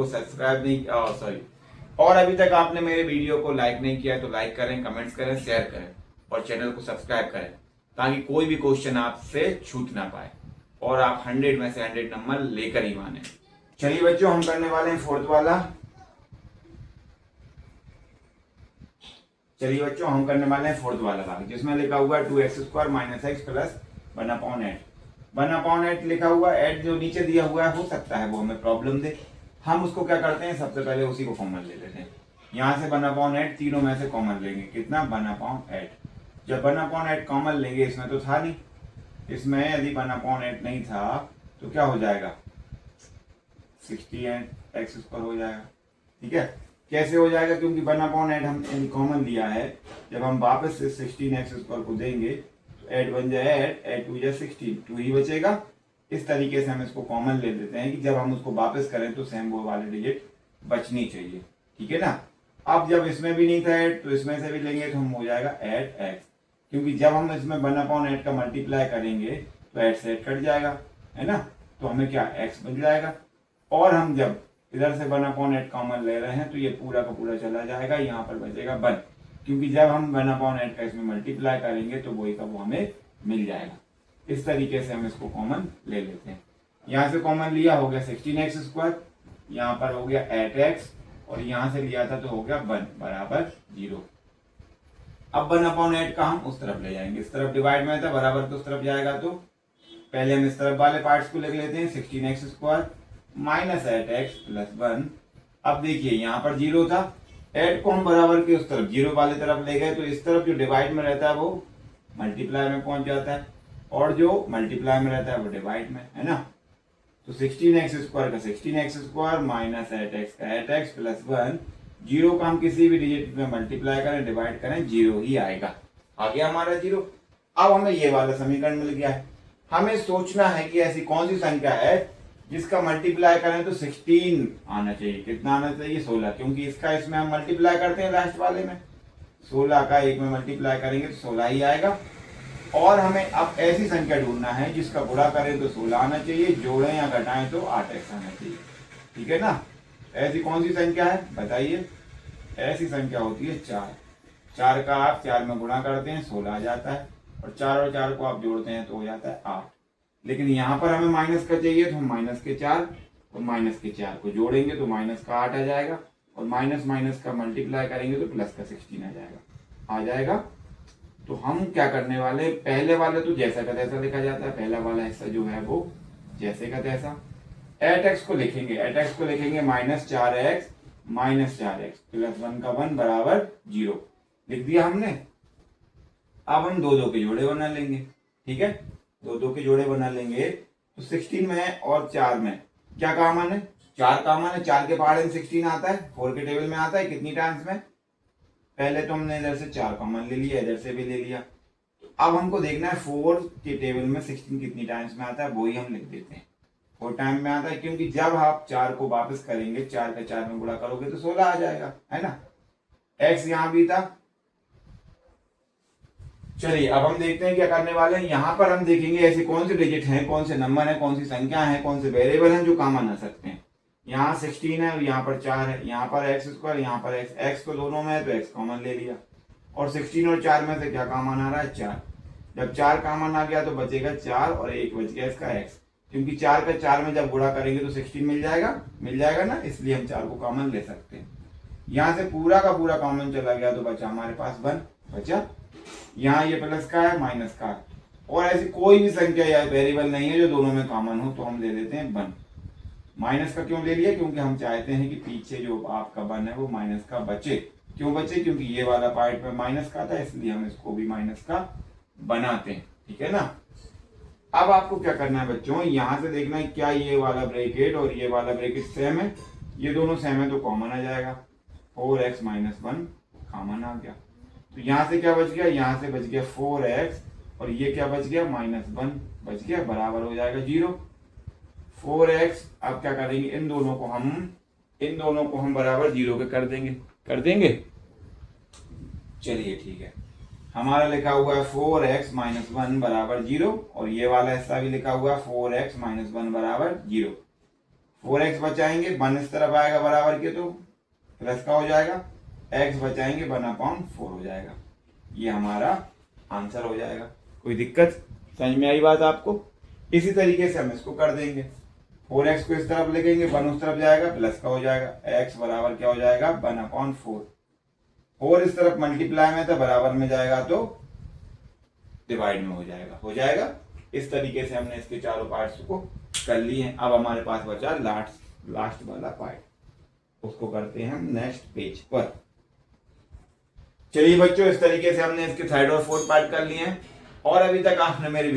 को सब्सक्राइब नहीं सॉरी और अभी तक आपने मेरे वीडियो को लाइक नहीं किया तो लाइक करें, कमेंट्स करें, शेयर करें और चैनल को सब्सक्राइब करें ताकि कोई भी क्वेश्चन आपसे छूट ना पाए और आप 100 में से 100 नंबर लेकर ही माने। चलिए बच्चों, हम करने वाले हैं फोर्थ वाला। भाग जिसमें लिखा हुआ है 2x² - x प्लस 1/8। 1/8 लिखा हुआ, 8 जो नीचे दिया हुआ है हो सकता है वो हमें प्रॉब्लम दे। हम उसको क्या करते हैं, सबसे पहले उसी को कॉमन ले लेते हैं। यहाँ से 1/8 तीनों में से कॉमन लेंगे, कितना 1/8। जब 1/8 कॉमन लेंगे, इसमें तो था नहीं, इसमें यदि 1/8 नहीं था तो क्या हो जाएगा 16x² हो जाएगा। ठीक है, कैसे हो जाएगा, क्योंकि 1/8 हम कॉमन लिया है। जब हम वापस से 16x² को देंगे तो 8 बन जाए 8 2 जा 16, 2 ही बचेगा। इस तरीके से हम इसको कॉमन ले लेते हैं कि जब हम उसको वापस करें तो सेम वो वाले डिजिट बचनी चाहिए। ठीक है ना। अब जब इसमें भी नहीं था 8 तो इसमें से भी लेंगे तो हम हो जाएगा 8x, क्योंकि जब हम इसमें 1/8 का मल्टीप्लाई करेंगे तो 8 से 8 कट जाएगा, है ना, तो हमें क्या x बच जाएगा। और हम जब इधर से 1/8 कॉमन ले रहे हैं तो ये पूरा का पूरा चला जाएगा, यहाँ पर बचेगा 1, क्योंकि जब हम 1/8 का इसमें मल्टीप्लाई करेंगे तो वही का वो हमें मिल जाएगा। इस तरीके से हम इसको कॉमन ले लेते हैं। यहाँ से कॉमन लिया, हो गया 16x², यहाँ पर हो गया 8x और यहाँ से लिया था तो हो गया 1 बराबर 0। अब 1/8 का हम उस तरफ ले जाएंगे, इस तरफ डिवाइड में था, बराबर तो उस तरफ जाएगा, तो पहले हम इस तरफ वाले पार्ट्स को लिख लेते हैं। 16x² - 8x + 1। अब देखिए यहाँ पर 0 था, 8 को हम बराबर के उस तरफ 0 वाले तरफ ले गए तो इस तरफ जो डिवाइड में रहता है वो मल्टीप्लाई में पहुंच जाता है और जो मल्टीप्लाई में रहता है वो डिवाइड में, है ना। तो 16x² का 16x² - 8x का 8x + 1। 0 का हम किसी भी डिजिट में मल्टीप्लाई करें, डिवाइड करें, 0 ही आएगा। आ गया हमारा 0। अब हमें ये वाला समीकरण मिल गया है। हमें सोचना है कि ऐसी कौन सी संख्या है जिसका मल्टीप्लाई करें तो 16 आना चाहिए। कितना आना चाहिए, 16, क्योंकि इसका इसमें हम मल्टीप्लाई करते हैं लास्ट वाले में। 16 का 1 में मल्टीप्लाई करेंगे तो 16 ही आएगा। और हमें अब ऐसी संख्या ढूंढना है जिसका गुणा करें तो 16 आना चाहिए, जोड़ें या घटाएं तो 8x आना चाहिए। ठीक है ना। ऐसी कौन सी संख्या है बताइए। ऐसी संख्या होती है 4। 4 का आप 4 में गुणा करते हैं 16 आ जाता है, और 4 और 4 को आप जोड़ते हैं तो हो जाता है 8। लेकिन यहाँ पर हमें माइनस का चाहिए तो हम -4 और -4 को जोड़ेंगे तो -8 आ जाएगा, और माइनस का मल्टीप्लाई करेंगे तो +16 आ जाएगा। तो हम क्या करने वाले, पहले वाले तो जैसा का तैसा लिखा जाता है, पहला वाला हिस्सा जो है वो जैसे का तैसा। 8x को लिखेंगे, -4x + 1 का 1 बराबर 0 लिख दिया हमने। अब हम 2 के जोड़े बना लेंगे। ठीक है, 2 के जोड़े बना लेंगे तो 16 में और 4 में क्या कॉमन है, 4 कॉमन है। 4 के पहाड़े में 16 आता है, 4 के टेबल में आता है कितनी टाइम्स में। पहले तो हमने इधर से 4 कॉमन ले लिया, इधर से भी ले लिया। तो अब हमको देखना है 4 के टेबल में 16 कितनी टाइम्स में आता है, वो ही हम लिख देते हैं। 4 टाइम में आता है, क्योंकि जब आप 4 को वापस करेंगे, 4 का 4 में गुणा करोगे तो 16 आ जाएगा, है ना। x यहाँ भी था। चलिए अब हम देखते हैं क्या करने वाले हैं। यहाँ पर हम देखेंगे ऐसे कौन से डिजिट हैं, कौन से नंबर हैं, कौन सी संख्या है, कौन से वेरिएबल हैं जो कॉमन आ सकते हैं। यहाँ 16 है और यहाँ पर 4 है, यहाँ पर x², यहाँ पर x तो दोनों में है तो x कॉमन ले लिया। और 16 और 4 में से क्या कॉमन आ रहा है, 4। जब 4 कॉमन आ गया तो बचेगा 4 और 1 बच गया इसका x, क्योंकि 4 का 4 में जब गुणा करेंगे तो 16 मिल जाएगा ना, इसलिए हम 4 को कॉमन ले सकते हैं। यहाँ से पूरा का पूरा कॉमन चला गया तो बचा हमारे पास 1 बचा। यहाँ ये प्लस का है, माइनस का है, और ऐसी कोई भी संख्या या वेरिएबल नहीं है जो दोनों में कॉमन हो, तो हम ले लेते हैं 1। माइनस का क्यों ले लिया, क्योंकि हम चाहते हैं कि पीछे जो आपका 1 है वो माइनस का बचे। क्यों बचे, क्योंकि ये वाला पार्ट में माइनस का था, इसलिए हम इसको भी माइनस का बनाते हैं। ठीक है ना। अब आपको क्या करना है बच्चों, यहाँ से देखना है क्या ये वाला ब्रैकेट और ये वाला ब्रैकेट सेम है। ये दोनों सेम है तो कॉमन आ जाएगा, 4x - 1 कॉमन आ गया। तो यहाँ से क्या बच गया, यहाँ से बच गया 4x और ये क्या बच गया, -1 बच गया, बराबर हो जाएगा 0। 4x अब क्या करेंगे, इन दोनों को हम बराबर 0 के कर देंगे। चलिए ठीक है, हमारा लिखा हुआ है 4x - 1 बराबर 0, और ये वाला हिस्सा भी लिखा हुआ है 4x - 1 बराबर 0। 4x बचाएंगे, 1 इस तरफ आएगा बराबर के तो प्लस का हो जाएगा, x बचाएंगे 1/4 हो जाएगा। ये हमारा आंसर हो जाएगा। कोई दिक्कत समझ में आई बात आपको? इसी तरीके से हम इसको कर देंगे। 4x को इस तरफ लिखेंगे, 1 उस तरफ जाएगा प्लस का हो जाएगा, x बराबर क्या हो जाएगा 1/4। 4 इस तरफ मल्टीप्लाई में था, बराबर में जाएगा तो डिवाइड में हो जाएगा। इस तरीके से हमने इसके चारों पार्ट्स को कर लिए हैं। अब हमारे पास बचा लास्ट वाला पार्ट, उसको करते हैं हम नेक्स्ट पेज पर। चलिए बच्चों, इस तरीके से हमने इसके थर्ड और फोर्थ पार्ट कर लिए हैं। और अभी तक आपने मेरे